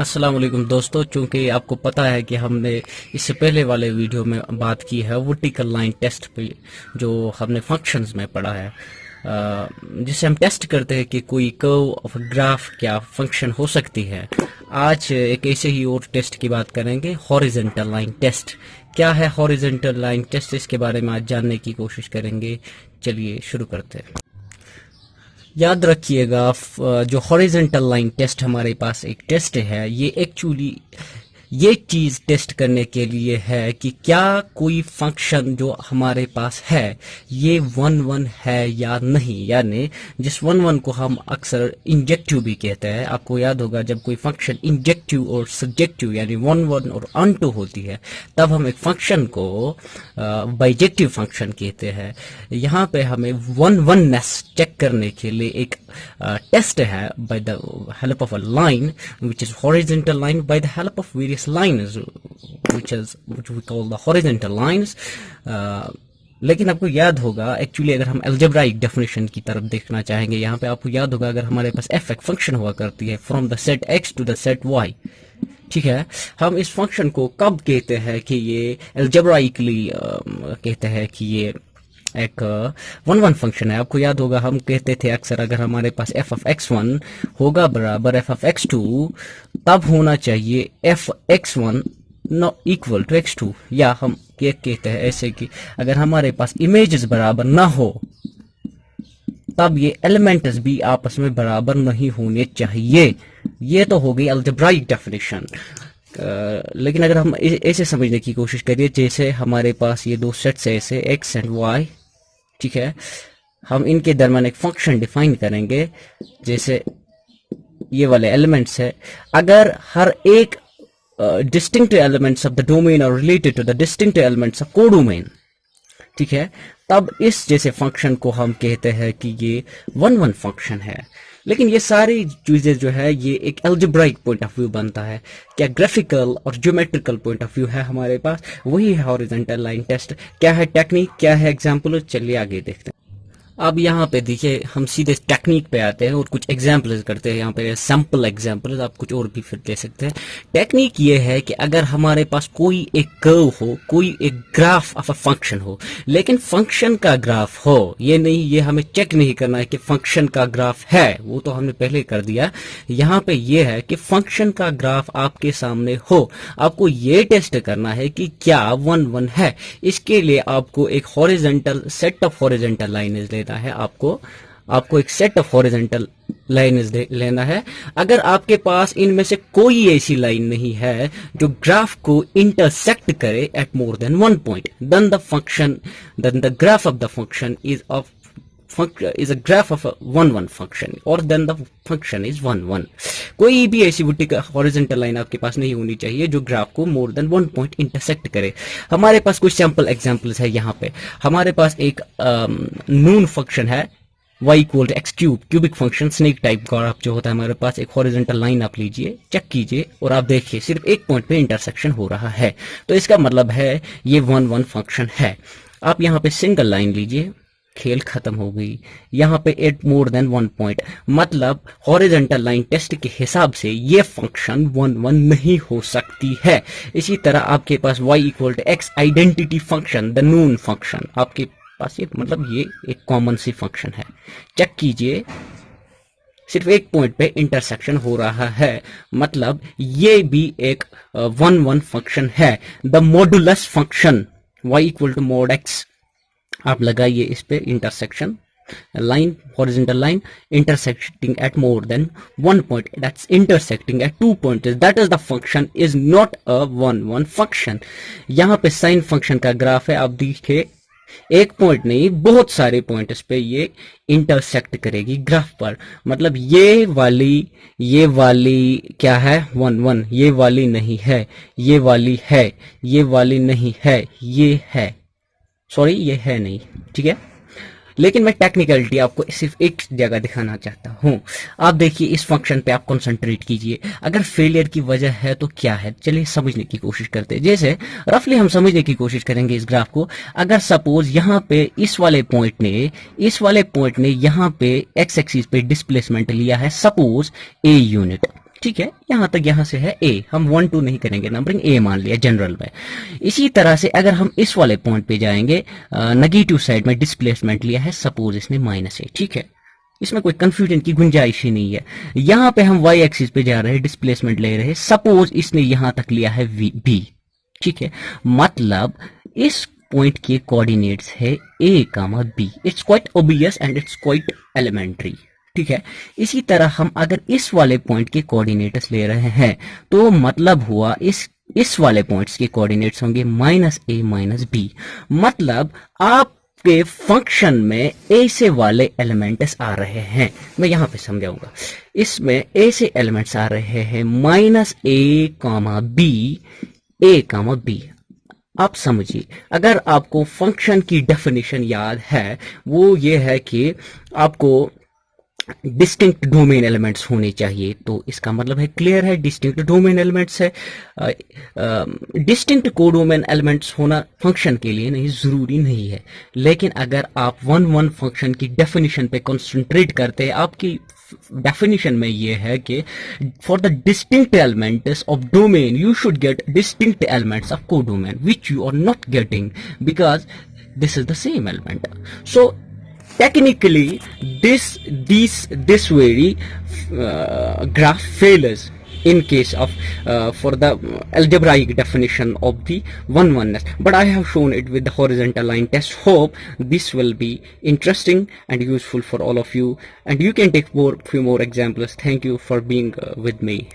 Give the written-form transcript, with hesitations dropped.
अस्सलाम वालेकुम दोस्तों, चूंकि आपको पता है कि हमने इससे पहले वाले वीडियो में बात की है वर्टिकल लाइन टेस्ट पे, जो हमने फंक्शंस में पढ़ा है, जिससे हम टेस्ट करते हैं कि कोई कर्व ऑफ ग्राफ क्या फंक्शन हो सकती है। आज एक ऐसे ही और टेस्ट की बात करेंगे, हॉरिजॉन्टल लाइन टेस्ट। क्या है हॉरिजॉन्टल लाइन टेस्ट, इसके बारे में आज जानने की कोशिश करेंगे। चलिए शुरू करते हैं। याद रखिएगा, जो हॉरिजॉन्टल लाइन टेस्ट हमारे पास एक टेस्ट है, ये एक्चुअली ये चीज टेस्ट करने के लिए है कि क्या कोई फंक्शन जो हमारे पास है ये वन वन है या नहीं। यानी जिस वन वन को हम अक्सर इंजेक्टिव भी कहते हैं। आपको याद होगा जब कोई फंक्शन इंजेक्टिव और सब्जेक्टिव यानी वन वन और अनटू होती है, तब हम एक फंक्शन को बाइजेक्टिव फंक्शन कहते हैं। यहाँ पे हमें वन वननेस चेक करने के लिए एक टेस्ट है by the help of a line which is horizontal line, by the help of various lines which we call the horizontal lines। लेकिन आपको याद होगा एक्चुअली अगर हम अलजेब्राइक डेफिनेशन की तरफ देखना चाहेंगे, यहाँ पे आपको याद होगा अगर हमारे पास एफ एक फंक्शन हुआ करती है from the set X to the set Y, ठीक है, हम इस फंक्शन को कब कहते हैं कि ये अलजेब्राइकली कहते हैं कि ये एक वन वन फंक्शन है। आपको याद होगा हम कहते थे अक्सर अगर हमारे पास एफ ऑफ एक्स वन होगा बराबर एफ ऑफ एक्स टू, तब होना चाहिए F X one not equal to X two. या हम कहते हैं ऐसे कि अगर हमारे पास इमेजेस बराबर ना हो तब ये एलिमेंट्स भी आपस में बराबर नहीं होने चाहिए। ये तो हो गई अलजेब्राइक डेफिनेशन। लेकिन अगर हम ऐसे समझने की कोशिश करिए, जैसे हमारे पास ये दो सेट्स है ऐसे एक्स एंड वाई, ठीक है, हम इनके दरमियान एक फंक्शन डिफाइन करेंगे जैसे ये वाले एलिमेंट्स है। अगर हर एक distinct elements of the domain are related to the distinct elements of codomain, ठीक है, तब इस जैसे फंक्शन को हम कहते हैं कि ये वन वन फंक्शन है। लेकिन ये सारी चीजें जो है ये एक अलजेब्राइक पॉइंट ऑफ व्यू बनता है। क्या ग्राफिकल और ज्योमेट्रिकल पॉइंट ऑफ व्यू है हमारे पास, वही है हॉरिजॉन्टल लाइन टेस्ट। क्या है टेक्निक, क्या है एग्जाम्पल, चलिए आगे देखते हैं। अब यहाँ पे देखिए हम सीधे टेक्निक पे आते हैं और कुछ एग्जाम्पल्स करते हैं। यहाँ पे सैंपल एग्जाम्पल्स, आप कुछ और भी फिर दे सकते हैं। टेक्निक ये है कि अगर हमारे पास कोई एक कर्व हो, कोई एक ग्राफ ऑफ अ फंक्शन हो, लेकिन फंक्शन का ग्राफ हो, ये नहीं, ये हमें चेक नहीं करना है कि फंक्शन का ग्राफ है, वो तो हमने पहले कर दिया। यहाँ पे ये है कि फंक्शन का ग्राफ आपके सामने हो, आपको ये टेस्ट करना है कि क्या वन वन है। इसके लिए आपको एक horizontal set of horizontal lines लेना है। आपको एक सेट ऑफ हॉरिजॉन्टल लाइन्स लेना है। अगर आपके पास इनमें से कोई ऐसी लाइन नहीं है जो ग्राफ को इंटरसेक्ट करे at more than one point, then the graph of the function is a graph of a one one function, or then the function is one one। कोई भी ऐसी हॉरिजॉन्टल लाइन आपके पास नहीं होनी चाहिए जो ग्राफ को मोर देन वन पॉइंट इंटरसेक्ट करे। हमारे पास कुछ सैंपल एग्जांपल्स है। यहाँ पे हमारे पास एक नून फंक्शन है y equal to x cube, cubic function, snake type graph जो होता है हमारे पास। एक हॉरिजॉन्टल लाइन आप लीजिए, चेक कीजिए और आप देखिए सिर्फ एक पॉइंट पे इंटरसेक्शन हो रहा है, तो इसका मतलब है ये वन वन फंक्शन है। आप यहाँ पे सिंगल लाइन लीजिए, खेल खत्म हो गई। यहाँ पे at more than one point, मतलब हॉरिजॉन्टल लाइन टेस्ट के हिसाब से ये फंक्शन वन वन नहीं हो सकती है। इसी तरह आपके पास y equal to x identity function, the noon function, आपके पास ये मतलब ये एक कॉमन सी फंक्शन है। चेक कीजिए सिर्फ एक पॉइंट पे इंटरसेक्शन हो रहा है, मतलब ये भी एक वन वन फंक्शन है। The modulus function y equal to mod x, आप लगाइए इस पे intersection line, horizontal line intersecting at more than one point, that's intersecting at 2 points, that is the function is not a one one function। यहाँ पे sine function का graph है, आप देखिए एक पॉइंट नहीं बहुत सारे पॉइंट्स पे ये इंटरसेक्ट करेगी ग्राफ पर, मतलब ये वाली क्या है वन वन, ये वाली नहीं है, ये वाली है, ये वाली नहीं है, ये है, सॉरी ये है नहीं, ठीक है। लेकिन मैं टेक्निकलिटी आपको सिर्फ एक जगह दिखाना चाहता हूं। आप देखिए इस फंक्शन पे आप कंसंट्रेट कीजिए, अगर फेलियर की वजह है तो क्या है, चलिए समझने की कोशिश करते हैं। जैसे रफली हम समझने की कोशिश करेंगे इस ग्राफ को। अगर सपोज यहाँ पे इस वाले पॉइंट ने यहाँ पे एक्स एक्सिस पे डिस्प्लेसमेंट लिया है सपोज ए यूनिट, ठीक है, यहां तक यहां से है ए, हम 1 2 नहीं करेंगे, नंबरिंग ए मान लिया जनरल में। इसी तरह से अगर हम इस वाले पॉइंट पे जाएंगे, नेगेटिव साइड में डिस्प्लेसमेंट लिया है, सपोज इसने -a, ठीक है, इसमें कोई कंफ्यूजन की गुंजाइश ही नहीं है। यहां पे हम y एक्सिस पे जा रहे हैं, डिस्प्लेसमेंट ले रहे हैं, सपोज इसने यहां तक लिया है b, ठीक है, मतलब इस पॉइंट के कोऑर्डिनेट्स है a, b। It's quite obvious and it's quite elementary, ठीक है। इसी तरह हम अगर इस वाले पॉइंट के कोऑर्डिनेट्स ले रहे हैं तो मतलब हुआ इस वाले पॉइंट्स के कोऑर्डिनेट्स होंगे -a -b, मतलब आपके फंक्शन में a से वाले एलिमेंट्स आ रहे हैं। मैं यहां पे समझाऊंगा, इसमें a से एलिमेंट्स आ रहे हैं -a, b। आप समझिए, अगर आपको फंक्शन की डेफिनेशन याद है, वो ये है कि आपको डिस्टिंक्ट डोमेन एलिमेंट्स होने चाहिए। तो इसका मतलब है, क्लियर है, डिस्टिंक्ट डोमेन एलिमेंट्स है। डिस्टिंक्ट कोडोमेन एलिमेंट्स होना फंक्शन के लिए नहीं जरूरी नहीं है, लेकिन अगर आप वन फंक्शन की डेफिनेशन पे कंसंट्रेट करते हैं, आपकी डेफिनेशन में ये है कि for the distinct elements of domain you should get distinct elements of codomain which you are not getting because this is the same element. So technically this very graph fails in case of for the algebraic definition of the oneness, but I have shown it with the horizontal line test. Hope this will be interesting and useful for all of you, and you can take few more examples. Thank you for being with me.